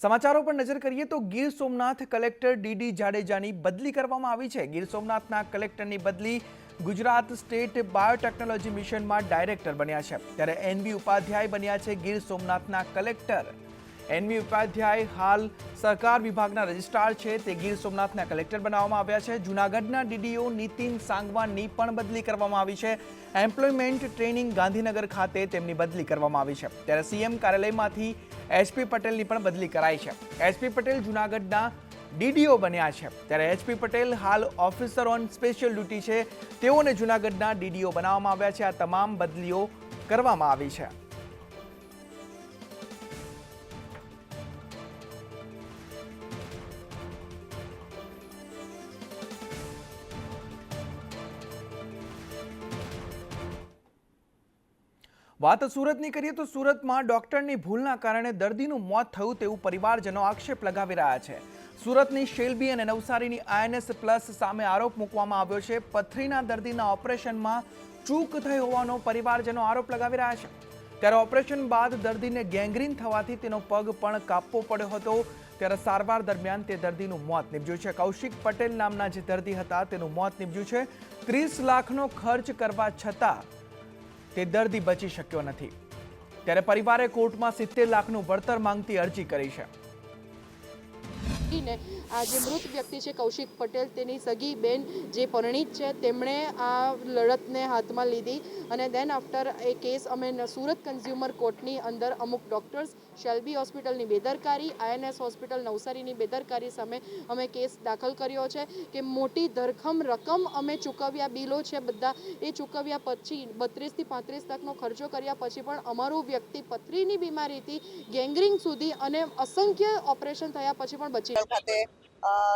સમાચારો પર નજર કરીએ તો ગીર સોમનાથ કલેક્ટર ડીડી જાડેજાની બદલી કરવામાં આવી છે। ગીર સોમનાથના કલેક્ટરની બદલી ગુજરાત સ્ટેટ બાયોટેકનોલોજી મિશનમાં ડાયરેક્ટર બન્યા છે। ત્યારે એનવી ઉપાધ્યાય બન્યા છે ગીર સોમનાથના કલેક્ટર। એનવી ઉપાધ્યાય હાલ સહકાર વિભાગના રજિસ્ટ્રાર છે, તે ગીર સોમનાથના કલેક્ટર બનાવવામાં આવ્યા છે। જૂનાગઢના ડીડીઓ નીતિન સાંગવાનની પણ બદલી કરવામાં આવી છે। એમ્પ્લોયમેન્ટ ટ્રેનિંગ ગાંધીનગર ખાતે તેમની બદલી કરવામાં આવી છે। ત્યારે સીએમ કાર્યાલયમાંથી એચપી પટેલની પણ બદલી કરાઈ છે। એચપી પટેલ જૂનાગઢના ડીડીઓ બન્યા છે। ત્યારે એચપી પટેલ હાલ ઓફિસર ઓન સ્પેશિયલ ડ્યુટી છે, તેઓને જૂનાગઢના ડીડીઓ બનાવવામાં આવ્યા છે। આ તમામ બદલીઓ કરવામાં આવી છે। વાત સુરતની કરીએ તો સુરતમાં ડોક્ટરની ભૂલના કારણે દર્દીનું મોત થયું તેવું પરિવારજનો આક્ષેપ લગાવી રહ્યા છે। સુરતની શેલ્બી અને નવસારીની આઈએનએસ પ્લસ સામે આરોપ મૂકવામાં આવ્યો છે। પથરીના દર્દીના ઓપરેશનમાં ચૂક થઈ હોવાનો પરિવારજનો આરોપ લગાવી રહ્યા છે। ત્યારે ઓપરેશન બાદ દર્દીને ગેંગ્રીન થવાથી તેનો પગ પણ કાપવો પડ્યો હતો। ત્યારે સારવાર દરમિયાન તે દર્દીનું મોત નીપજ્યું છે। કૌશિક પટેલ નામના જે દર્દી હતા તેનું મોત નીપજ્યું છે। 30 લાખનો ખર્ચ કરવા છતાં તે દર્દી બચી શક્યો નથી। ત્યારે પરિવારે કોર્ટમાં 70 લાખનું વળતર માંગતી અરજી કરી છે। આ જે મૃત વ્યક્તિ છે કૌશિક પટેલ, તેની સગી બેન જે પરિણીત છે, તેમણે આ લડતને હાથમાં લીધી અને દેન આફ્ટર એ કેસ અમે સુરત કન્ઝ્યુમર કોર્ટની અંદર અમુક ડોક્ટર્સ, શેલ્બી હોસ્પિટલની બેદરકારી, આઈએનએસ હોસ્પિટલ નવસારીની બેદરકારી સામે અમે કેસ દાખલ કર્યો છે કે મોટી ધરખમ રકમ અમે ચૂકવ્યા, બિલો છે બધા એ ચૂકવ્યા પછી 32 થી 35 લાખનો ખર્ચો કર્યા પછી પણ અમારું વ્યક્તિ પથરીની બીમારીથી ગેંગ્રીન સુધી અને અસંખ્ય ઓપરેશન થયા પછી પણ બચી ખાતે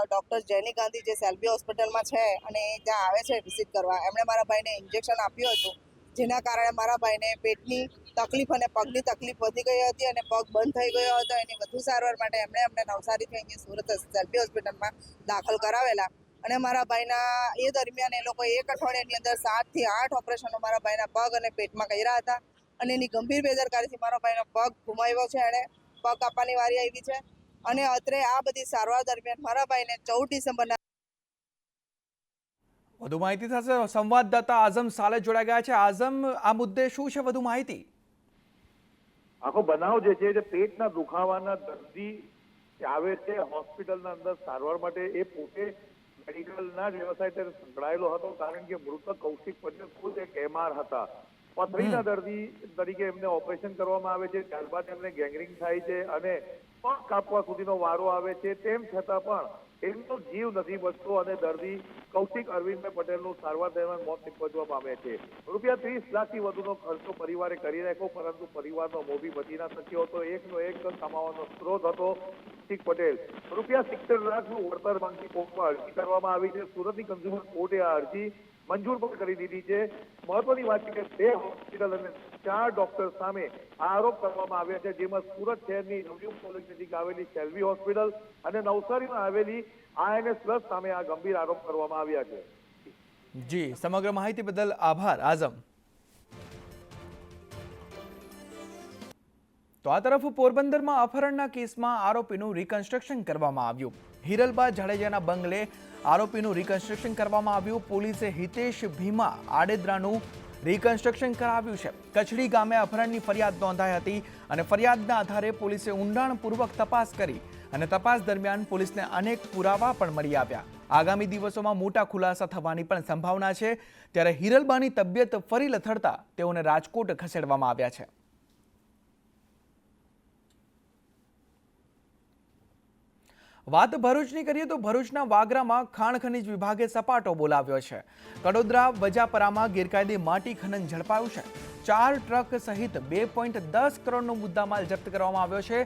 ડોક્ટર જેની ગાંધી જે સેલ્બી હોસ્પિટલમાં છે અને ત્યાં આવે છે વિઝિટ કરવા, એમણે મારા ભાઈને ઇન્જેક્શન આપ્યું હતું, જેના કારણે મારા ભાઈને પેટની તકલીફ અને પગની તકલીફ વધી ગઈ હતી અને પગ બંધ થઈ ગયો હતો। એની વધુ સારવાર માટે એમણે અમને નવસારીથી અહીંયા સુરત સેલ્બી હોસ્પિટલમાં દાખલ કરાવેલા અને મારા ભાઈના એ દરમિયાન એ લોકો એક અઠવાડિયાની અંદર 7 થી 8 ઓપરેશનો મારા ભાઈના પગ અને પેટમાં કર્યા હતા અને એની ગંભીર બેદરકારીથી મારા ભાઈનો પગ ગુમાવ્યો છે। એણે પગ કાપવાની વારી આવી છે અને અત્રે આ બધી સારવાર દરમિયાન મારા ભાઈને 14 ડિસેમ્બરના વધુ માહિતી સાથે સંવાદદાતા આઝમ સાલે જોડાઈ ગયા છે। આઝમ, આ મુદ્દે શું છે વધુ માહિતી? આખો બનાવ જે છે પેટના દુખાવાના દર્દી આવે છે હોસ્પિટલના અંદર સારવાર માટે, એ પોતે મેડિકલના વ્યવસાય સાથે સંકળાયેલો હતો કારણ કે મૃતક કૌશિક પટેલ ખુદ એક એમઆર હતા। પથરીના દર્દી તરીકે એમને ઓપરેશન કરવામાં આવે છે, ત્યારબાદ એમને ગેંગ્રીન થાય છે અને પગ કાપવા સુધીનો વારો આવે છે। તેમ છતાં પણ એમનો જીવ નથી બચતો અને દર્દી કૌશિક અરવિંદભાઈ પટેલનું સારવાર દરમિયાન મોત નીપજવા પામે છે। રૂપિયા 30 લાખથી વધુનો ખર્ચો પરિવારે કરી નાખ્યો, પરંતુ પરિવારનો મોભી બચી ના શક્યો હતો। એકનો એક કમાવાનો સ્ત્રોત હતો કૌશિક પટેલ। રૂપિયા 70 લાખનું વળતર માંગતી કોર્ટમાં અરજી કરવામાં આવી છે। સુરતની કન્ઝ્યુમર કોર્ટે આ અરજી મંજૂર પણ કરી દીધી છે। મહત્વની વાત છે કે 2 હોસ્પિટલ અને 4 ડોક્ટર સામે આરોપ કરવામાં આવ્યા છે, જેમાં સુરત શહેરની નવયુગ કોલેજ નજીક આવેલી શેલ્બી હોસ્પિટલ અને નવસારીમાં આવેલી આઈએનએસ પ્લસ સામે આ ગંભીર આરોપ કરવામાં આવ્યા છે। જી, સમગ્ર માહિતી બદલ આભાર આઝમ। તો આ તરફ પોરબંદરમાં અપહરણના કેસમાં આરોપીનું રિકન્સ્ટ્રક્શન કરવામાં આવ્યું। હિરલબા જાડેજાના બંગલે આરોપીનું રિકન્સ્ટ્રક્શન કરવામાં આવ્યું। પોલીસે હિતેશ ભીમા આડેદરાનું રિકન્સ્ટ્રક્શન કરાવ્યું છે। કચડી ગામે અપહરણની ફરિયાદ નોંધાઈ હતી અને ફરિયાદના આધારે પોલીસે ઊંડાણપૂર્વક તપાસ કરી અને તપાસ દરમિયાન પોલીસને અનેક પુરાવા પણ મળી આવ્યા। આગામી દિવસોમાં મોટા ખુલાસા થવાની પણ સંભાવના છે। ત્યારે હિરલબાની તબિયત ફરી લથડતા તેઓને રાજકોટ ખસેડવામાં આવ્યા છે। વાત ભરૂચની કરીએ તો ભરૂચના વાગરામાં ખાણ ખનીજ વિભાગે સપાટો બોલાવ્યો છે। કડોદરા વજાપરામાં ગેરકાયદે માટી ખનન ઝડપાયું છે। 4 ટ્રક સહિત 2.10 કરોડનો મુદ્દામાલ જપ્ત કરવામાં આવ્યો છે।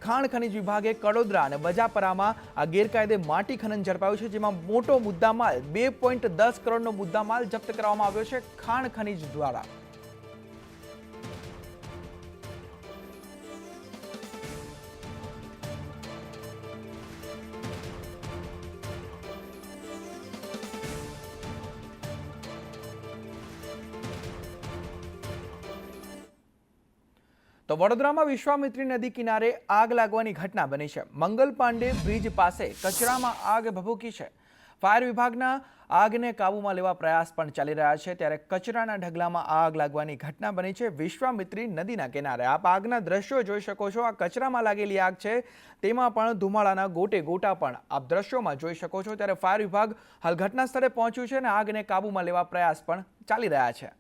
ખાણ ખનીજ વિભાગે કડોદરા અને વજાપરામાં આ ગેરકાયદે માટી ખનન ઝડપાયું છે, જેમાં મોટો મુદ્દામાલ 2.10 કરોડનો મુદ્દામાલ જપ્ત કરવામાં આવ્યો છે ખાણ ખનીજ દ્વારા। તો તો વડોદરામાં વિશ્વામિત્રી નદી કિનારે આગ લાગવાની ઘટના બની છે. મંગલ પાંડે બ્રિજ પાસે કચરામાં આગ ભભૂકી છે. ફાયર વિભાગના આગને કાબૂમાં લેવા પ્રયાસ પણ ચાલી રહ્યા છે, ત્યારે કચરાના ઢગલામાં આગ લાગવાની ઘટના બની છે વિશ્વામિત્રી નદીના કિનારે. આપ આગના દ્રશ્યો જોઈ શકો છો. આ કચરામાં લાગેલી આગ છે, તેમાં પણ ધુમાડાના ગોટે ગોટા પણ આપ દ્રશ્યોમાં જોઈ શકો છો. ત્યારે ફાયર વિભાગ હાલ ઘટના સ્થળે પહોંચ્યું છે અને આગને કાબૂમાં લેવા પ્રયાસ પણ ચાલી રહ્યા છે.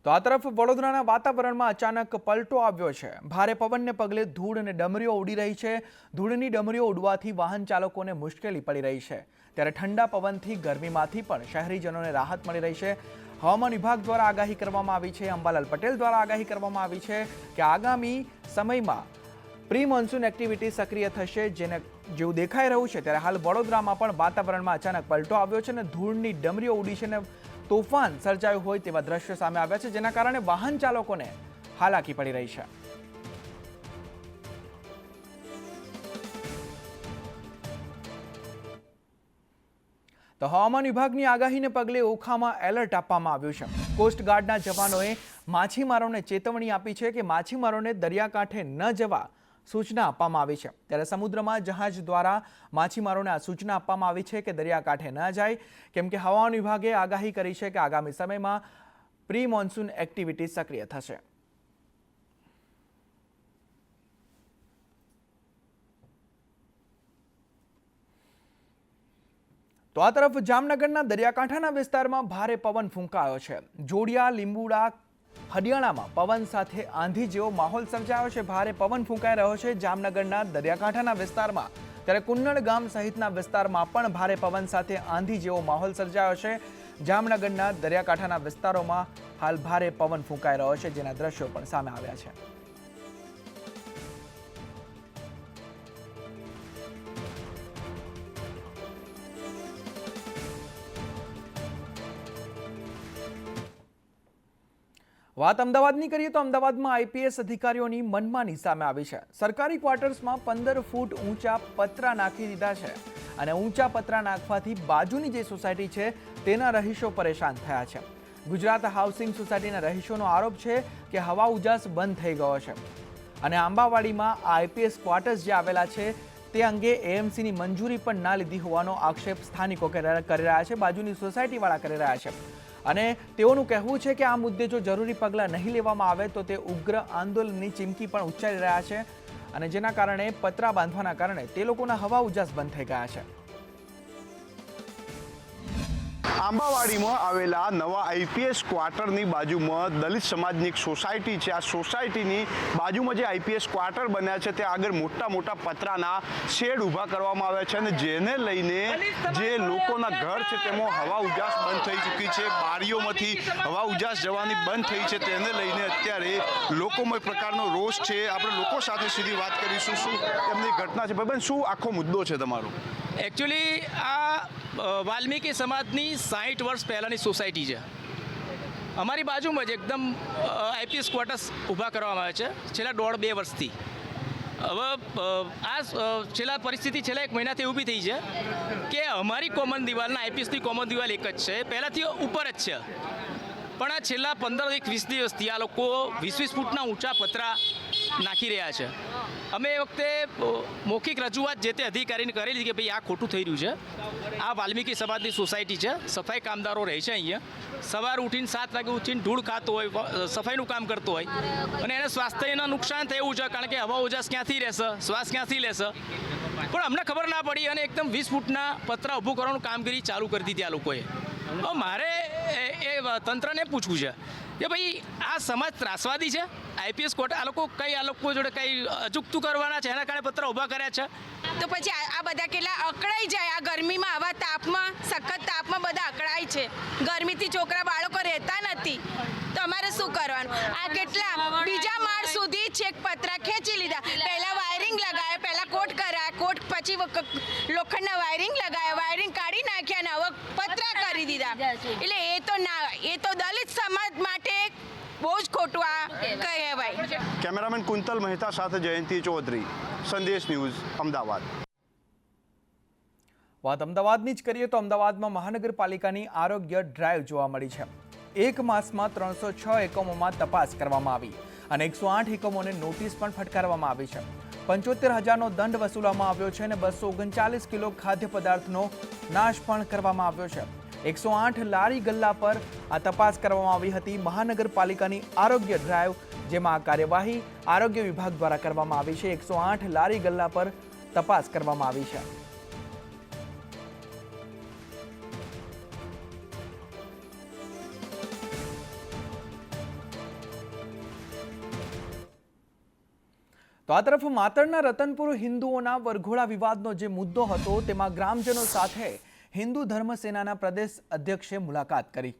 તો આ તરફ વડોદરાના વાતાવરણમાં અચાનક પલટો આવ્યો છે. ભારે પવનને પગલે ધૂળ અને ડમરીઓ ઉડી રહી છે. ધૂળની ડમરીઓ ઉડવાથી વાહન ચાલકોને મુશ્કેલી પડી રહી છે. ત્યારે ઠંડા પવનથી ગરમીમાંથી પણ શહેરીજનોને રાહત મળી રહી છે. હવામાન વિભાગ દ્વારા આગાહી કરવામાં આવી છે. અંબાલાલ પટેલ દ્વારા આગાહી કરવામાં આવી છે કે આગામી સમયમાં પ્રી મોન્સૂન એક્ટિવિટી સક્રિય થશે, જેવું દેખાઈ રહ્યું છે. ત્યારે હાલ વડોદરામાં પણ વાતાવરણમાં અચાનક પલટો આવ્યો છે અને ધૂળની ડમરીઓ ઉડી છે અને તોફાન સર્જાયું હોય તેવા દ્રશ્યો સામે આવ્યા છે, જેના કારણે વાહન ચાલકોને હાલાકી પડી રહી છે. તો હવામાન વિભાગની આગાહીને પગલે ઓખામાં એલર્ટ આપવામાં આવ્યું છે. કોસ્ટગાર્ડના જવાનોએ માછીમારોને ચેતવણી આપી છે કે માછીમારોને દરિયાકાંઠે ન જવા સૂચના આપવામાં આવી છે. ત્યારે સમુદ્રમાં જહાજ દ્વારા માછીમારોને આ સૂચના આપવામાં આવી છે કે દરિયાકાંઠે ન જાય, કેમ કે હવામાન વિભાગે આગાહી કરી છે કે આગામી સમયમાં પ્રી મોન્સૂન એક્ટિવિટી સક્રિય થશે. તો આ તરફ જામનગરના દરિયાકાંઠાના વિસ્તારમાં ભારે પવન ફૂંકાયો છે. જોડિયા, લીંબુડા, હરિયાણામાં પવન સાથે આંધી જેવો માહોલ સર્જાયો છે. ભારે પવન ફૂંકાઈ રહ્યો છે જામનગરના દરિયાકાંઠાના વિસ્તારમાં. ત્યારે કુન્નડ ગામ સહિતના વિસ્તારમાં પણ ભારે પવન સાથે આંધી જેવો માહોલ સર્જાયો છે. જામનગરના દરિયાકાંઠાના વિસ્તારોમાં હાલ ભારે પવન ફૂંકાઈ રહ્યો છે, જેના દ્રશ્યો પણ સામે આવ્યા છે. વાત અમદાવાદની કરીએ તો અમદાવાદમાં આઈપીએસ અધિકારીઓની મનમાની સામે આવી છે. સરકારી ક્વાર્ટર્સમાં 15 ફૂટ ઊંચા પતરા નાખી દીધા છે અને ઊંચા પતરા નાખવાથી બાજુની જે સોસાયટી છે તેના રહીશો પરેશાન થયા છે. ગુજરાત હાઉસિંગ સોસાયટીના રહીશોનો આરોપ છે કે હવા ઉજાસ બંધ થઈ ગયો છે અને આંબાવાડીમાં આઈપીએસ ક્વાર્ટર્સ જે આવેલા છે તે અંગે એએમસીની મંજૂરી પણ ના લીધી હોવાનો આક્ષેપ સ્થાનિકો કરી રહ્યા છે, બાજુની સોસાયટીવાળા કરી રહ્યા છે. અને તેઓનું કહેવું છે કે આ મુદ્દે જો જરૂરી પગલાં નહીં લેવામાં આવે તો તે ઉગ્ર આંદોલનની ચીમકી પણ ઉચ્ચારી રહ્યા છે, અને જેના કારણે પતરા બાંધવાના કારણે તે લોકોના હવા ઉજાસ બંધ થઈ ગયા છે. આંબાવાડીમાં આવેલા નવા આઈપીએસ ક્વાર્ટરની બાજુમાં દલિત સમાજની એક સોસાયટી છે. આ સોસાયટીની બાજુમાં જે આઈપીએસ ક્વાર્ટર બન્યા છે તે આગળ મોટા મોટા પતરાના શેડ ઊભા કરવામાં આવ્યા છે, અને જેને લઈને જે લોકોના ઘર છે તેમાં હવા ઉજાસ બંધ થઈ ચૂકી છે. બારીઓમાંથી હવા ઉજાસ જવાની બંધ થઈ છે, તેને લઈને અત્યારે લોકોમાં એક પ્રકારનો રોષ છે. આપણે લોકો સાથે સીધી વાત કરીશું, શું એમની ઘટના છે. ભાઈ, શું આખો મુદ્દો છે તમારો? એકચ્યુઅલી આ વાલ્મીકી સમાજની 60 વર્ષ પહેલાંની સોસાયટી છે. અમારી બાજુમાં જ એકદમ આઈપીએસ ક્વાર્ટર્સ ઊભા કરવામાં આવે છે છેલ્લા 1.5-2 વર્ષથી. હવે આ છેલ્લા પરિસ્થિતિ છેલ્લા 1 મહિનાથી ઊભી થઈ છે કે અમારી કોમન દિવાલના આઈપીએસની કોમન દિવાલ એક જ છે, પહેલાંથી ઉપર જ છે, પણ આ છેલ્લા 15-20 દિવસથી આ લોકો 20-20 ફૂટના ઊંચા પતરા નાખી રહ્યા છે. અમે એ વખતે મૌખિક રજૂઆત જે તે અધિકારીને કરેલી કે ભાઈ આ ખોટું થઈ રહ્યું છે. આ વાલ્મીકી સમાજની સોસાયટી છે, સફાઈ કામદારો રહે છે અહીંયા. સવાર ઉઠીને 7 વાગે ઉઠીને ધૂળ ખાતો હોય, સફાઈનું કામ કરતો હોય, અને એને સ્વાસ્થ્યને નુકસાન થયું છે, કારણ કે હવા ઉજાસ ક્યાંથી રહેશે, શ્વાસ ક્યાંથી લેશે. પણ અમને ખબર ના પડી અને એકદમ 20 ફૂટના પતરા ઊભું કરવાનું કામગીરી ચાલુ કરી દીધી આ લોકોએ. મારે એ તંત્રને પૂછવું છે કે ભાઈ આ સમાજ ત્રાસવાદી છે? આઈપીએસ કોર્ટ આ લોકો જોડે કંઈ અચૂકતું કરવાના છે, એના કારણે પત્ર ઊભા કર્યા છે. તો પછી આ બધા કેટલા અકળાઈ જાય આ ગરમીમાં, આવા તાપમાં, સખત તાપમાં બધા અકળાય છે. ગરમીથી છોકરા બાળકો રહેતા નથી, તો અમારે શું કરવાનું? આ કેટલા બીજા માળ સુધી છેક પતરા ખેંચી લીધા. પહેલા વાયરિંગ લગાવ્યા, પહેલા કોટ કરાયા, કોટ પછી લોખંડના વાયરિંગ લગાવ્યા, વાયરિંગ કાઢી નાખ્યા અને હવે પતરા કરી દીધા. એટલે એ તો દલિત સમાજ માટે બહુ જ ખોટું આ કહેવાય. કેમેરામેન કુંતલ મહેતા સાથે જયંતિ ચૌધરી, સંદેશ ન્યૂઝ, અમદાવાદ. વાત અમદાવાદની જ કરીએ તો અમદાવાદમાં મહાનગરપાલિકાની આરોગ્ય ડ્રાઈવ જોવા મળી છે. એક માસમાં 306 એકમોમાં તપાસ કરવામાં આવી અને 108 એકમોને નોટિસ પણ ફટકારવામાં આવી છે. 75,000નો દંડ વસૂલવામાં આવ્યો છે અને 239 કિલો ખાદ્ય પદાર્થનો નાશ પણ કરવામાં આવ્યો છે. 108 લારી ગલ્લા પર આ તપાસ કરવામાં આવી હતી. મહાનગરપાલિકાની આરોગ્ય ડ્રાઈવ, જેમાં આ કાર્યવાહી આરોગ્ય વિભાગ દ્વારા કરવામાં આવી છે. 108 લારી ગલ્લા પર તપાસ કરવામાં આવી છે. તો આ તરફ માતરના રતનપુર હિન્દુઓના વરઘોડા વિવાદનો જે મુદ્દો હતો, તેમાં ગ્રામજનો સાથે હિન્દુ ધર્મ સેનાના પ્રદેશ અધ્યક્ષે મુલાકાત કરી.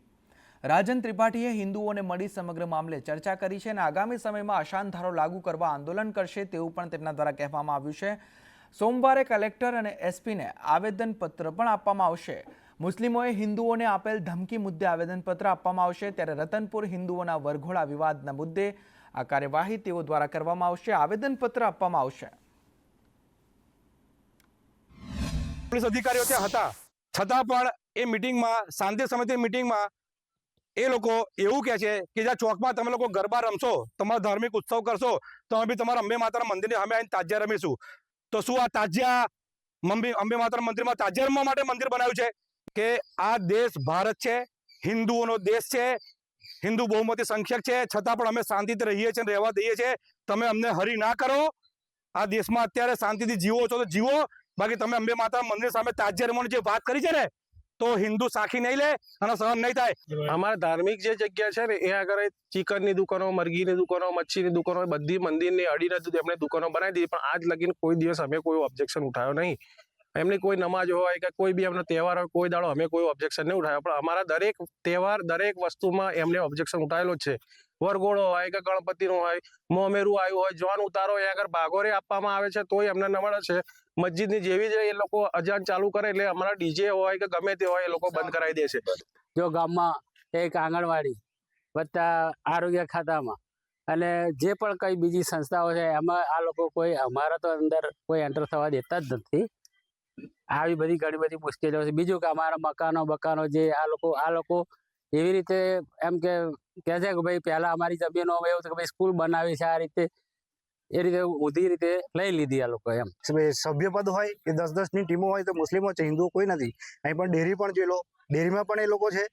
રાજન ત્રિપાઠીએ હિન્દુઓને મળી સમગ્ર મામલે ચર્ચા કરી છે અને આગામી સમયમાં અશાંત ધારો લાગુ કરવા આંદોલન કરશે તેવું પણ તેમના દ્વારા કહેવામાં આવ્યું છે. સોમવારે કલેક્ટર અને એસપીને આવેદનપત્ર પણ આપવામાં આવશે. મુસ્લિમોએ હિન્દુઓને આપેલ ધમકી મુદ્દે આવેદનપત્ર આપવામાં આવશે, ત્યારે રતનપુર હિન્દુઓના વરઘોડા વિવાદના મુદ્દે આ કાર્યવાહી તેઓ દ્વારા કરવામાં આવશે. આવેદનપત્ર આપવામાં આવશે. પોલીસ અધિકારીઓ ત્યાં હતા, છતાં પણ એ મિટિંગમાં, શાંતિ સમિતિ મિટિંગમાં એ લોકો એવું કહે છે કે જ્યાં ચોકમાં તમે લોકો ગરબા રમશો, તમારો ધાર્મિક ઉત્સવ કરશો, તો અમે બી તમારા અંબે માતાના મંદિરની સામે આવીને તાજિયા રમીશું. તો શું આ તાજિયા અંબે માતાના મંદિરમાં તાજિયા રમવા માટે મંદિર બનાવ્યું છે? કે આ દેશ ભારત છે, હિન્દુઓનો દેશ છે, હિન્દુ બહુમતી સંખ્યક છે, છતાં પણ અમે શાંતિથી રહીએ છીએ, રહેવા દઈએ છીએ. તમે અમને હરી ના કરો. આ દેશમાં અત્યારે શાંતિથી જીવો છો તો જીવો, બાકી તમે અંબે માતા મંદિર સામે તાજિયા રમવાની જે વાત કરી છે ને, તો હિન્દુ સાખી નહીં લે અને સહન નહીં થાય. અમારા ધાર્મિક જે જગ્યા છે ને, એ આગળ ચિકનની દુકાનો, મરઘીની દુકાનો, મચ્છીની દુકાનો, બધી મંદિરની અડીને એમને દુકાનો બનાવી દીધી, પણ આજ લગીને કોઈ દિવસ અમે કોઈ ઓબ્જેક્શન ઉઠાવ્યો નહીં. એમની કોઈ નમાજ હોય કે કોઈ બી એમનો તહેવાર હોય, કોઈ દાડો અમે કોઈ ઓબ્જેક્શન નહીં ઉઠાવ્યો. પણ અમારા દરેક તહેવાર, દરેક વસ્તુમાં એમને ઓબ્જેક્શન ઉઠાવેલો જ છે. વરઘોડો હોય કે ગણપતિનો હોય, મોમેરું આવ્યું હોય, જોન ઉતારો એ આગળ ભાગોરે આપવામાં આવે છે, તોય એમને નમળે છે. મસ્જિદની જેવી જ એ લોકો અજાન ચાલુ કરે એટલે અમારા ડીજે હોય કે ગમે તે હોય એ લોકો બંધ કરાવી દે છે. જો ગામમાં એક આંગણવાડી વત્તા આરોગ્ય ખાતામાં અને જે પણ કઈ બીજી સંસ્થાઓ છે, એમાં આ લોકો કોઈ અમારા તો અંદર કોઈ એન્ટર થવા દેતા જ નથી. આવી બધી ઘણી બધી મુશ્કેલીઓ છે. બીજું કે અમારા મકાનો જે આ લોકો એવી રીતે એમ કે છે કે ભાઈ પહેલા અમારી જમીનો એવું કે ભાઈ સ્કૂલ બનાવી છે, આ રીતે એ રીતે ઊંધી રીતે લઈ લીધી આ લોકો. એમ સભ્યપદ હોય એ 10-10ની ટીમો હોય તો મુસ્લિમો છે, હિન્દુઓ કોઈ નથી. અહીં પણ ડેરી પણ જોઈ લો, ડેરીમાં પણ એ લોકો છે.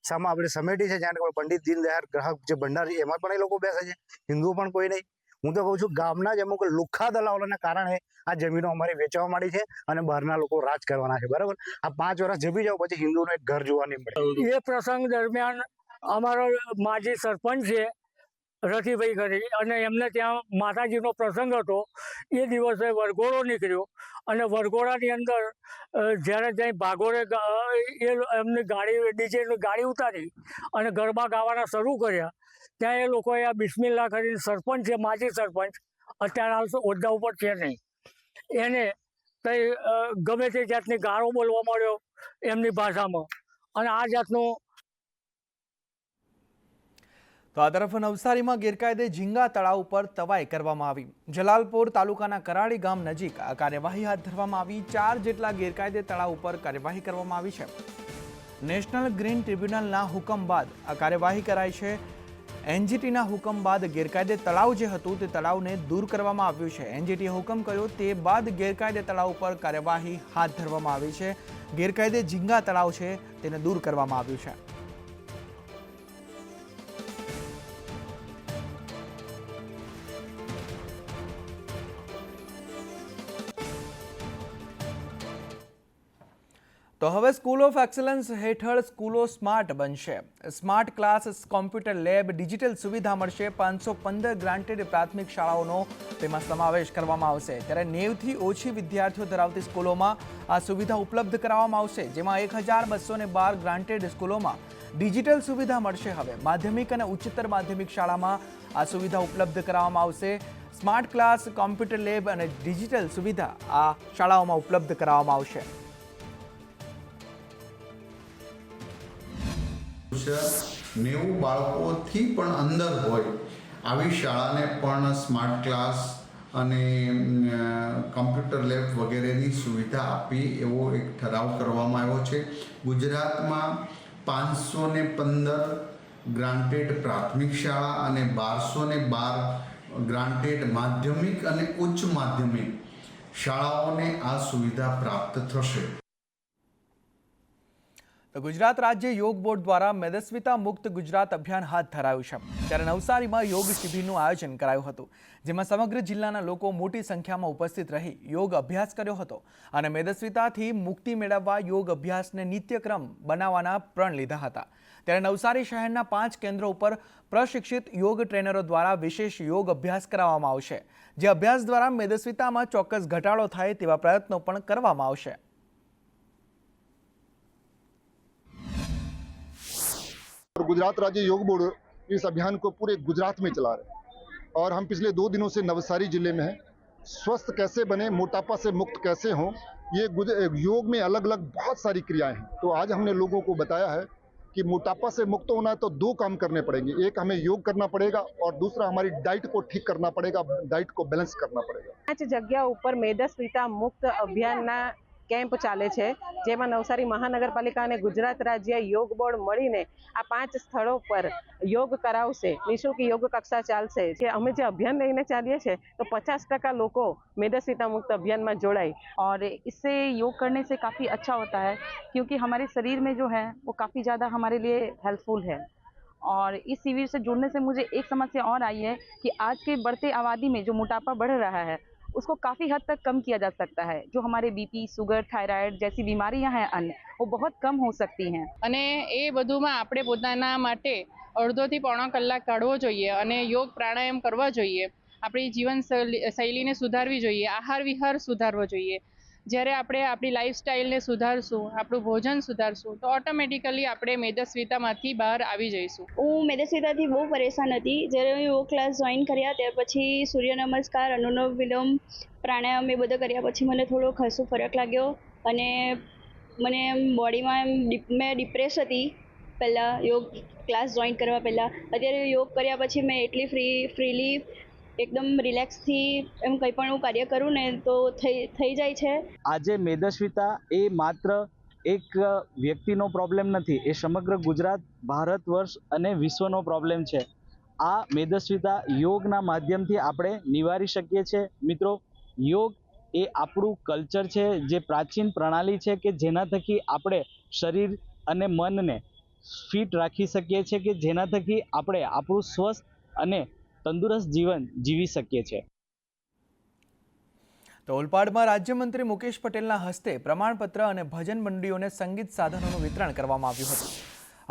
સામે આપણે સમેટી છે, જ્યાં પંડિત દીનદયાળ ગ્રાહક જે ભંડાર છે, એમાં પણ એ લોકો બેસે છે. હિન્દુઓ પણ કોઈ નહીં. હું તો કહું છું, ગામના જ અમુક લુખ્ખા દલાલોના કારણે આ જમીનો અમારી વેચવા માંડી છે અને બહારના લોકો રાજ કરવાના છે. બરાબર, આ 5 વર્ષ જમી જાવ પછી હિન્દુનું એક ઘર જોવા નહીં મળે. એ પ્રસંગ દરમિયાન અમારો માજી સરપંચ છે રતિભાઈ કરી, અને એમને ત્યાં માતાજીનો પ્રસંગ હતો. એ દિવસે વરઘોડો નીકળ્યો અને વરઘોડાની અંદર જ્યારે ત્યાં ભાગોળે એમની ગાડી, ડીજેની ગાડી ઉતારી અને ગરબા ગાવાના શરૂ કર્યા. ત્યાં એ લોકોએ આ બિસ્મિલ્લાહ કરીને, સરપંચ છે, માજી સરપંચ અત્યારે હાલ હોદ્દા ઉપર છે નહીં, એને કંઈ ગમે તે જાતની ગાળો બોલવા મળ્યો એમની ભાષામાં, અને આ જાતનું. તો આ તરફ નવસારીમાં ગેરકાયદે ઝીંગા તળાવ ઉપર તવાઈ કરવામાં આવી. જલાલપોર તાલુકાના કરાળી ગામ નજીક આ કાર્યવાહી હાથ ધરવામાં આવી. 4 જેટલા ગેરકાયદે તળાવ ઉપર કાર્યવાહી કરવામાં આવી છે. નેશનલ ગ્રીન ટ્રિબ્યુનલના હુકમ બાદ આ કાર્યવાહી કરાઈ છે. એનજીટીના હુકમ બાદ ગેરકાયદે તળાવ જે હતું તે તળાવને દૂર કરવામાં આવ્યું છે. એનજીટીએ હુકમ કર્યો તે બાદ ગેરકાયદે તળાવ ઉપર કાર્યવાહી હાથ ધરવામાં આવી છે. ગેરકાયદે ઝીંગા તળાવ છે તેને દૂર કરવામાં આવ્યું છે. તો હવે સ્કૂલ ઓફ એક્સલન્સ હેઠળ સ્કૂલો સ્માર્ટ બનશે. Smart class, computer lab, digital સુવિધા મળશે. 515 ગ્રાન્ટેડ પ્રાથમિક શાળાઓનો તેમાં સમાવેશ કરવામાં આવશે. ત્યારે 90થી ઓછી વિદ્યાર્થીઓ ધરાવતી સ્કૂલોમાં આ સુવિધા ઉપલબ્ધ કરાવવામાં આવશે, જેમાં 1212 ગ્રાન્ટેડ સ્કૂલોમાં ડિજિટલ સુવિધા મળશે. હવે માધ્યમિક અને ઉચ્ચતર માધ્યમિક શાળામાં આ સુવિધા ઉપલબ્ધ કરાવવામાં આવશે. સ્માર્ટ ક્લાસ, કોમ્પ્યુટર લેબ અને ડિજિટલ સુવિધા આ શાળાઓમાં ઉપલબ્ધ કરાવવામાં આવશે. 90 બાળકોથી પણ અંદર હોય આવી શાળાને પણ સ્માર્ટ ક્લાસ અને કમ્પ્યુટર લેબ વગેરેની સુવિધા આપી એવો એક ઠરાવ કરવામાં આવ્યો છે. ગુજરાતમાં 515 ગ્રાન્ટેડ પ્રાથમિક શાળા અને 1212 ગ્રાન્ટેડ માધ્યમિક અને ઉચ્ચ માધ્યમિક શાળાઓને આ સુવિધા પ્રાપ્ત થશે. તો ગુજરાત રાજ્ય યોગ બોર્ડ દ્વારા મેદસ્વીતા મુક્ત ગુજરાત અભિયાન હાથ ધરાયું છે. ત્યારે નવસારીમાં યોગ શિબિરનું આયોજન કરાયું હતું, જેમાં સમગ્ર જિલ્લાના લોકો મોટી સંખ્યામાં ઉપસ્થિત રહી યોગ અભ્યાસ કર્યો હતો અને મેદસ્વીતાથી મુક્તિ મેળવવા યોગ અભ્યાસને નિત્યક્રમ બનાવવાના પ્રણ લીધા હતા. ત્યારે નવસારી શહેરના 5 કેન્દ્રો ઉપર પ્રશિક્ષિત યોગ ટ્રેનરો દ્વારા વિશેષ યોગ અભ્યાસ કરાવવામાં આવશે, જે અભ્યાસ દ્વારા મેદસ્વીતામાં ચોક્કસ ઘટાડો થાય તેવા પ્રયત્નો પણ કરવામાં આવશે. और गुजरात राज्य योग बोर्ड इस अभियान को पूरे गुजरात में चला रहे हैं और हम पिछले 2 दिनों से नवसारी जिले में हैं. स्वस्थ कैसे बने, मोटापा से मुक्त कैसे हों, ये योग में अलग अलग बहुत सारी क्रियाएं हैं. तो आज हमने लोगों को बताया है कि मोटापा से मुक्त होना है तो 2 काम करने पड़ेंगे. एक हमें योग करना पड़ेगा और दूसरा हमारी डाइट को ठीक करना पड़ेगा, डाइट को बैलेंस करना पड़ेगा. 5 जग्या ઉપર મેદસ્વીતા મુક્ત અભિયાનના કેમ્પ ચાલે છે, જેમાં નવસારી મહાનગરપાલિકા અને ગુજરાત રાજ્ય યોગ બોર્ડ મળીને આ 5 સ્થળો પર યોગ કરાવશે. નિઃશુલ્ક યોગ કક્ષા ચાલશે. જે અમે જે અભિયાન લઈને ચાલીએ છીએ તો 50% લોકો મેદસ્વીતા मुक्त अभियान में जोड़ाए और इससे योग करने से काफ़ी अच्छा होता है, क्योंकि हमारे शरीर में जो है वो काफ़ी ज़्यादा हमारे लिए हेल्पफुल है. और इस शिविर से जुड़ने से मुझे एक समस्या और आई है कि आज के बढ़ते आबादी में जो मोटापा बढ़ रहा है उसको काफ़ी हद तक कम किया जा सकता है. जो हमारे बीपी, शुगर, थायराइड जैसी बीमारियां हैं अन्य, वो बहुत कम हो सकती हैं. અને એ બધુંમાં આપણે પોતાના માટે અડધોથી પોણો કલાક કાઢવો જોઈએ અને યોગ પ્રાણાયામ કરવા જોઈએ. આપણી જીવન શૈલીને સુધારવી જોઈએ, આહાર વિહાર સુધારવો જોઈએ. જ્યારે આપણે આપણી લાઈફસ્ટાઈલને સુધારશું, આપણું ભોજન સુધારશું, તો ઓટોમેટિકલી આપણે મેદસ્વીતામાંથી બહાર આવી જઈશું. હું મેદસ્વીતાથી બહુ પરેશાન હતી. જ્યારે હું યોગ ક્લાસ જોઈન કર્યા ત્યાર પછી સૂર્ય નમસ્કાર, અનુલોમ વિલોમ, પ્રાણાયામ એ બધું કર્યા પછી મને થોડો ખાસો ફરક લાગ્યો અને મને બોડીમાં મેં ડિપ્રેસ હતી પહેલાં યોગ ક્લાસ જોઈન કરવા પહેલાં. અત્યારે યોગ કર્યા પછી મેં એટલી ફ્રીલી એકદમ રિલેક્સથી એમ કંઈ પણ હું કાર્ય કરું ને તો થઈ જાય છે. આજે મેદસ્વીતા એ માત્ર એક વ્યક્તિનો પ્રોબ્લેમ નથી, એ સમગ્ર ગુજરાત, ભારત વર્ષ અને વિશ્વનો પ્રોબ્લેમ છે. આ મેદસ્વીતા યોગના માધ્યમથી આપણે નિવારી શકીએ છીએ. મિત્રો, યોગ એ આપણું કલ્ચર છે, જે પ્રાચીન પ્રણાલી છે કે જેના થકી આપણે શરીર અને મનને ફિટ રાખી શકીએ છીએ, કે જેના થકી આપણે આપણું સ્વસ્થ અને તંદુરસ્ત જીવન જીવી શકીએ છીએ. તો ઓલપાડમાં રાજ્યમંત્રી મુકેશ પટેલના હસ્તે પ્રમાણપત્ર અને ભજન મંડળીઓને સંગીત સાધનોનું વિતરણ કરવામાં આવ્યું હતું.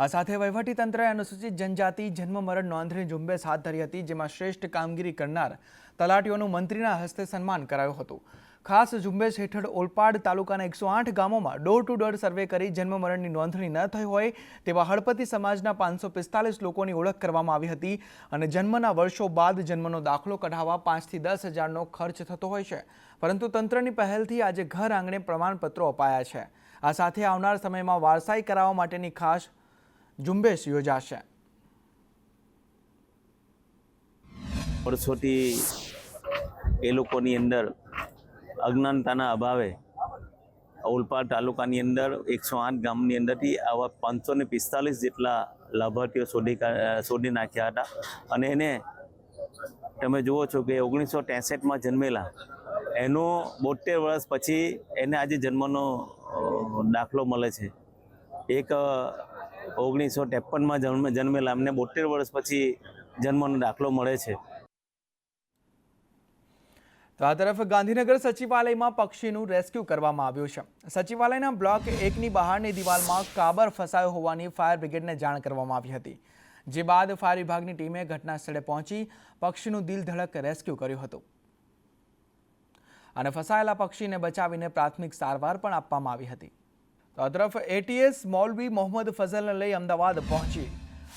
આ સાથે વહીવટીતંત્રએ અનુસૂચિત જનજાતિ જન્મ મરણ નોંધણી ઝુંબેશ હાથ ધરી હતી, જેમાં શ્રેષ્ઠ કામગીરી કરનાર તલાટીઓનું મંત્રીના હસ્તે સન્માન કરાયું હતું. ખાસ ઝુંબેશ હેઠળ ઓલપાડ તાલુકાના 108 ગામોમાં ડોર ટુ ડોર સર્વે કરી જન્મ મરણની નોંધણી ન થઈ હોય તેવા હળપતિ સમાજના 545 લોકોની ઓળખ કરવામાં આવી હતી અને જન્મના વર્ષો બાદ જન્મનો દાખલો કઢાવવા 5 થી 10 હજારનો ખર્ચ થતો હોય છે, પરંતુ તંત્રની પહેલથી આજે ઘર આંગણે પ્રમાણપત્રો અપાયા છે. આ સાથે આવનાર સમયમાં વારસાઈ કરાવવા માટેની ખાસ ઝુંબેશ યોજાશે. વર્ષોથી એ લોકોની અંદર અજ્ઞાનતાના અભાવે ઓલપાડ તાલુકાની અંદર 108 ગામની અંદરથી આવા 545 જેટલા લાભાર્થીઓ શોધી નાખ્યા હતા અને એને તમે જુઓ છો કે 1963માં જન્મેલા એનો 72 વર્ષ પછી એને આજે જન્મનો દાખલો મળે છે. એક 1953માં જન્મેલા એમને 72 વર્ષ પછી જન્મનો દાખલો મળે છે. તો આ તરફ ગાંધીનગર સચિવાલયમાં પક્ષીનું રેસ્ક્યુ કરવામાં આવ્યું છે. સચિવાલયના બ્લોક 1ની બહારની દિવાલમાં કાબર ફસાયો હોવાની ફાયર બ્રિગેડને જાણ કરવામાં આવી હતી, જે બાદ ફાયર વિભાગની ટીમે ઘટના સ્થળે પહોંચી પક્ષીનું દિલ ધડક રેસ્ક્યુ કર્યું હતું અને ફસાયેલા પક્ષીને બચાવીને પ્રાથમિક સારવાર પણ આપવામાં આવી હતી. તો આ તરફ એટીએસ મૌલવી મોહમ્મદ ફઝલને લઈ અમદાવાદ પહોંચી.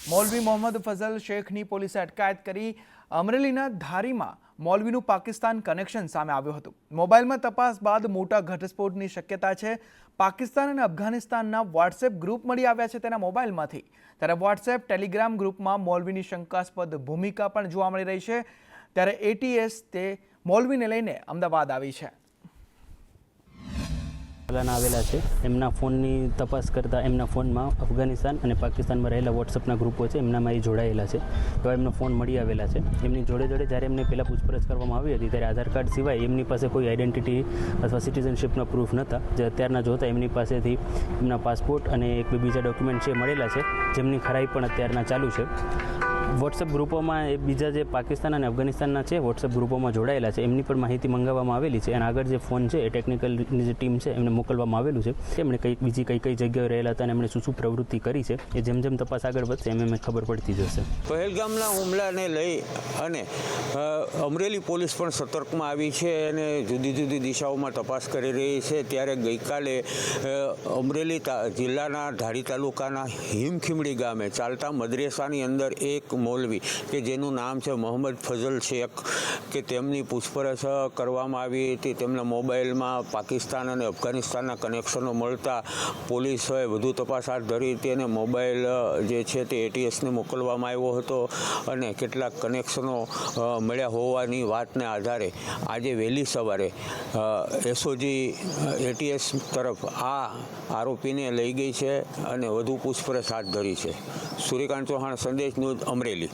મૌલવી મોહમ્મદ ફઝલ શેખની પોલીસે અટકાયત કરી. અમરેલીના ધારીમાં મૌલવીનું પાકિસ્તાન કનેક્શન સામે આવ્યું હતું. મોબાઈલમાં તપાસ બાદ મોટા ઘટસ્ફોટની શક્યતા છે. પાકિસ્તાન અને અફઘાનિસ્તાનના વોટ્સએપ ગ્રુપ મળી આવ્યા છે તેના મોબાઈલમાંથી. ત્યારે વોટ્સએપ ટેલિગ્રામ ગ્રુપમાં મૌલવીની શંકાસ્પદ ભૂમિકા પણ જોવા મળી રહી છે. ત્યારે એટીએસ તે મૌલવીને લઈને અમદાવાદ આવી છે. દાખલાના આવેલા છે. એમના ફોનની તપાસ કરતાં એમના ફોનમાં અફઘાનિસ્તાન અને પાકિસ્તાનમાં રહેલા વોટ્સઅપના ગ્રુપો છે એમનામાં એ જોડાયેલા છે. તો એમનો ફોન મળી આવેલા છે. એમની જોડે જ્યારે એમને પહેલાં પૂછપરછ કરવામાં આવી હતી ત્યારે આધાર કાર્ડ સિવાય એમની પાસે કોઈ આઈડેન્ટિટી અથવા સિટીઝનશીપના પ્રૂફ નહોતા. જે અત્યારના જોતા એમની પાસેથી એમના પાસપોર્ટ અને એક બીજા ડોક્યુમેન્ટ છે મળેલા છે, જેમની ખરાઈ પણ અત્યારના ચાલુ છે. વોટ્સઅપ ગ્રુપોમાં એ બીજા જે પાકિસ્તાન અને અફઘાનિસ્તાનના છે વોટ્સઅપ ગ્રુપોમાં જોડાયેલા છે એમની પણ માહિતી મંગાવવામાં આવેલી છે. અને આગળ જે ફોન છે એ ટેકનિકલની જે ટીમ છે એમને મોકલવામાં આવેલું છે. એમણે બીજી કઈ જગ્યાએ રહેલા હતા અને એમણે શું પ્રવૃત્તિ કરી છે એ જેમ તપાસ આગળ વધશે એમ ખબર પડતી જશે. પહેલગામના હુમલાને લઈ અને અમરેલી પોલીસ પણ સતર્કમાં આવી છે અને જુદી દિશાઓમાં તપાસ કરી રહી છે. ત્યારે ગઈકાલે અમરેલી જિલ્લાના ધારી તાલુકાના હિમખીમડી ગામે ચાલતા મદરેસાની અંદર એક મૌલવી કે જેનું નામ છે મોહમ્મદ ફઝલ શેખ, કે તેમની પૂછપરછ કરવામાં આવી હતી. તેમના મોબાઈલમાં પાકિસ્તાન અને અફઘાનિસ્તાનના કનેક્શનો મળતા પોલીસોએ વધુ તપાસ હાથ ધરી હતી અને મોબાઈલ જે છે તે ATSને મોકલવામાં આવ્યો હતો અને કેટલાક કનેક્શનો મળ્યા હોવાની વાતને આધારે આજે વહેલી સવારે SOG ATS તરફ આ આરોપીને લઈ ગઈ છે અને વધુ પૂછપરછ હાથ ધરી છે. સૂર્યકાંત ચૌહાણ, સંદેશ ન્યૂઝ, અમરેલી.